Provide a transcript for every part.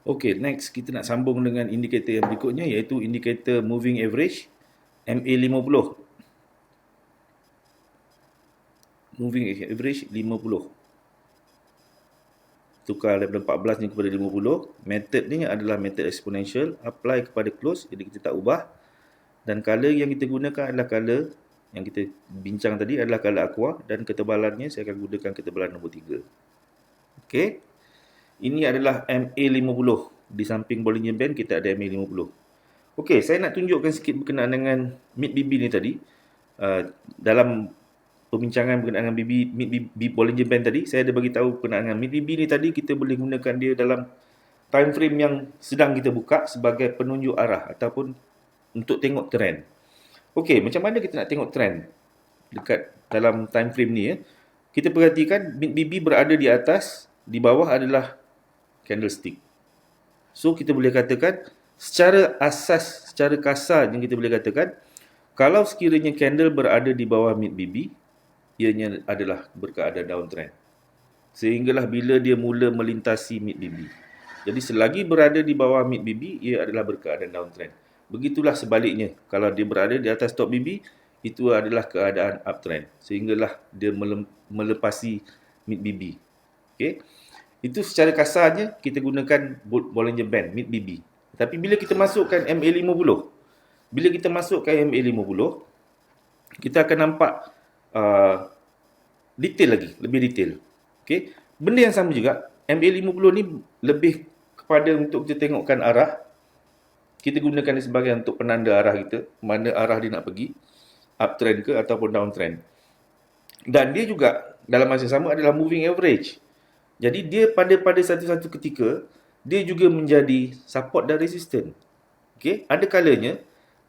Okey, next kita nak sambung dengan indikator yang berikutnya iaitu indikator moving average MA50. Moving average 50. Tukar daripada 14 ni kepada 50. Method ni adalah method exponential, apply kepada close, jadi kita tak ubah. Dan color yang kita gunakan adalah color yang kita bincang tadi adalah color aqua dan ketebalannya saya akan gunakan ketebalan nombor 3. Okey. Ini adalah MA50. Di samping Bollinger Band kita ada MA50. Okey, saya nak tunjukkan sikit berkenaan dengan mid-BB ni tadi. Dalam perbincangan berkenaan dengan mid-BB Bollinger Band tadi, saya ada bagi tahu berkenaan dengan mid-BB ni tadi kita boleh gunakan dia dalam time frame yang sedang kita buka sebagai penunjuk arah ataupun untuk tengok trend. Okey, macam mana kita nak tengok trend dekat dalam time frame ni ya? Kita perhatikan mid-BB berada di atas, di bawah adalah candlestick. So kita boleh katakan secara asas, secara kasar yang kita boleh katakan kalau sekiranya candle berada di bawah mid-BB, ianya adalah berkeadaan downtrend. Sehinggalah bila dia mula melintasi mid-BB. Jadi selagi berada di bawah mid-BB, ia adalah berkeadaan downtrend. Begitulah sebaliknya, kalau dia berada di atas top BB, itu adalah keadaan uptrend. Sehinggalah dia melepasi mid-BB. Okay? Itu secara kasarnya kita gunakan Bollinger Band, mid-BB. Tapi bila kita masukkan MA50, bila kita masukkan MA50, kita akan nampak detail lagi, lebih detail. Okay? Benda yang sama juga, MA50 ni lebih kepada untuk kita tengokkan arah. Kita gunakan dia sebagai untuk penanda arah kita, mana arah dia nak pergi, uptrend ke ataupun downtrend. Dan dia juga dalam masa yang sama adalah moving average. Jadi dia pada satu-satu ketika dia juga menjadi support dan resistance. Okey, ada kalanya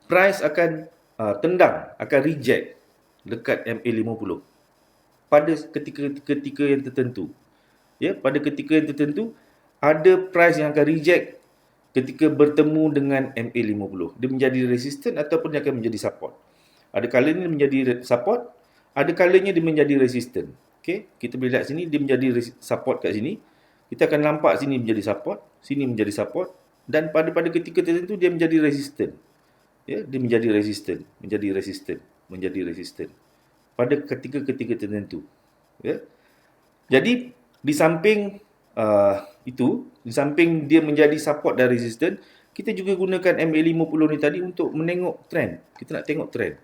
price akan tendang, akan reject dekat MA50 pada ketika yang tertentu. Ya, pada ketika yang tertentu ada price yang akan reject ketika bertemu dengan MA50. Dia menjadi resistance ataupun dia akan menjadi support. Ada kalanya dia menjadi support, ada kalanya dia menjadi resistance. Okey, kita boleh lihat sini dia menjadi support kat sini. Kita akan nampak sini menjadi support, sini menjadi support dan pada ketika tertentu dia menjadi resistant. Ya, dia menjadi resistant, menjadi resistant, menjadi resistant pada ketika-ketika tertentu. Ya. Jadi di samping itu, di samping dia menjadi support dan resistant, kita juga gunakan MA50 ni tadi untuk menengok trend. Kita nak tengok trend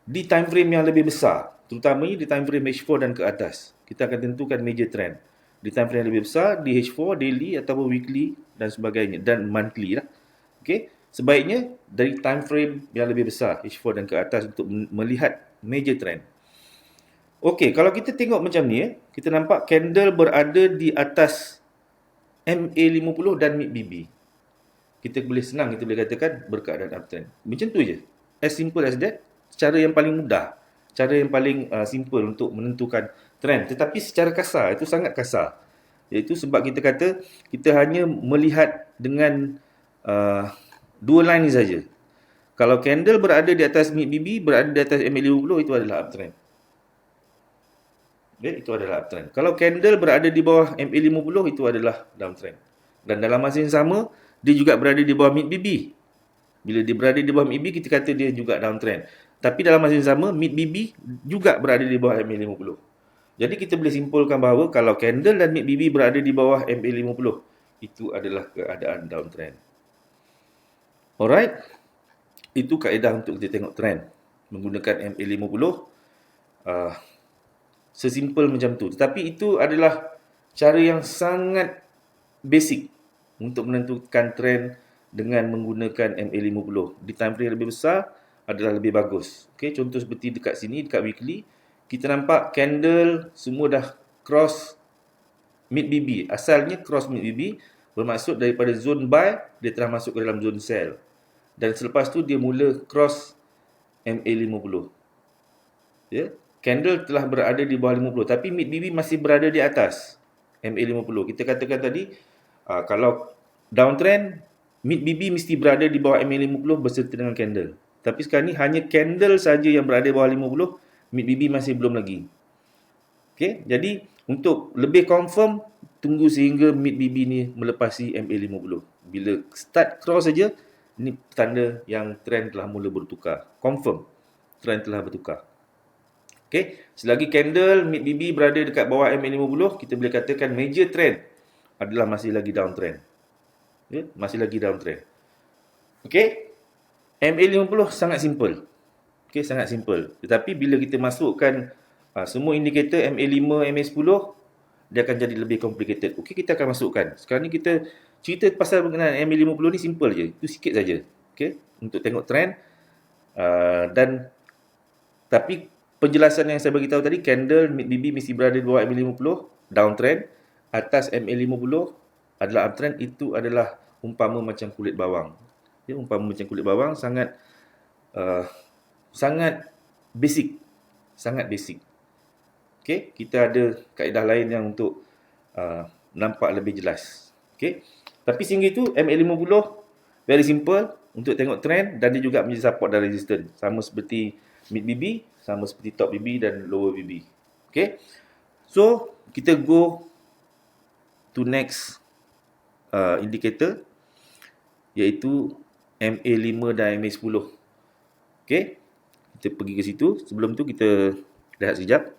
di time frame yang lebih besar, terutamanya di time frame H4 dan ke atas. Kita akan tentukan major trend di time frame yang lebih besar, di H4, daily ataupun weekly dan sebagainya, dan monthly lah. Okey, sebaiknya dari time frame yang lebih besar H4 dan ke atas untuk melihat major trend. Okey, kalau kita tengok macam ni kita nampak candle berada di atas MA50 dan mid-BB. Kita boleh katakan berkeadaan uptrend. Macam tu je. As simple as that. Cara yang paling mudah, cara yang paling simple untuk menentukan trend. Tetapi secara kasar, itu sangat kasar. Iaitu sebab kita kata kita hanya melihat dengan dua line ni saja. Kalau candle berada di atas mid-BB, berada di atas MA50, itu adalah uptrend. Okay, itu adalah uptrend. Kalau candle berada di bawah MA50, itu adalah downtrend. Dan dalam masa yang sama, dia juga berada di bawah mid-BB. Bila dia berada di bawah mid-BB, kita kata dia juga downtrend. Tapi dalam masa yang sama, mid-BB juga berada di bawah MA50. Jadi kita boleh simpulkan bahawa kalau candle dan mid-BB berada di bawah MA50, itu adalah keadaan downtrend. Alright, itu kaedah untuk kita tengok trend menggunakan MA50. Sesimpel macam tu. Tetapi itu adalah cara yang sangat basic untuk menentukan trend dengan menggunakan MA50. Di time frame lebih besar adalah lebih bagus. Okay, contoh seperti dekat sini, dekat weekly, kita nampak candle semua dah cross mid-BB. Asalnya cross mid-BB bermaksud daripada zone buy, dia telah masuk ke dalam zone sell. Dan selepas tu dia mula cross MA50. Ya, candle telah berada di bawah 50 tapi mid-BB masih berada di atas MA50. Kita katakan tadi kalau downtrend mid-BB mesti berada di bawah MA50 berserta dengan candle. Tapi sekarang ni hanya candle saja yang berada di bawah 50, mid-BB masih belum lagi. Okey, jadi untuk lebih confirm tunggu sehingga mid BB ni melepasi MA50. Bila start cross saja, ni tanda yang trend telah mula bertukar. Confirm trend telah bertukar. Okay, selagi candle mid BB berada dekat bawah MA50, kita boleh katakan major trend adalah masih lagi downtrend. Okay, masih lagi downtrend. Okay, MA50 sangat simple. Okay, sangat simple. Tetapi bila kita masukkan semua indikator MA5, MA10, dia akan jadi lebih complicated. Okey, kita akan masukkan. Sekarang ni kita cerita pasal mengenai MA50 ni simple je. Itu sikit saja. Okey, untuk tengok trend. Dan tapi penjelasan yang saya bagi tahu tadi, candle mid BB mesti berada di bawah MA50, downtrend. Atas MA50 adalah uptrend. Itu adalah umpama macam kulit bawang. Ya, umpama macam kulit bawang sangat sangat basic. Sangat basic. Okey, kita ada kaedah lain yang untuk nampak lebih jelas. Okey. Tapi sehingga itu MA50 very simple untuk tengok trend dan dia juga menjadi support dan resistance. Sama seperti mid BB, sama seperti top BB dan lower BB. Okey. So, kita go to next indicator iaitu MA5 dan MA10. Okey. Kita pergi ke situ. Sebelum tu kita lihat sekejap.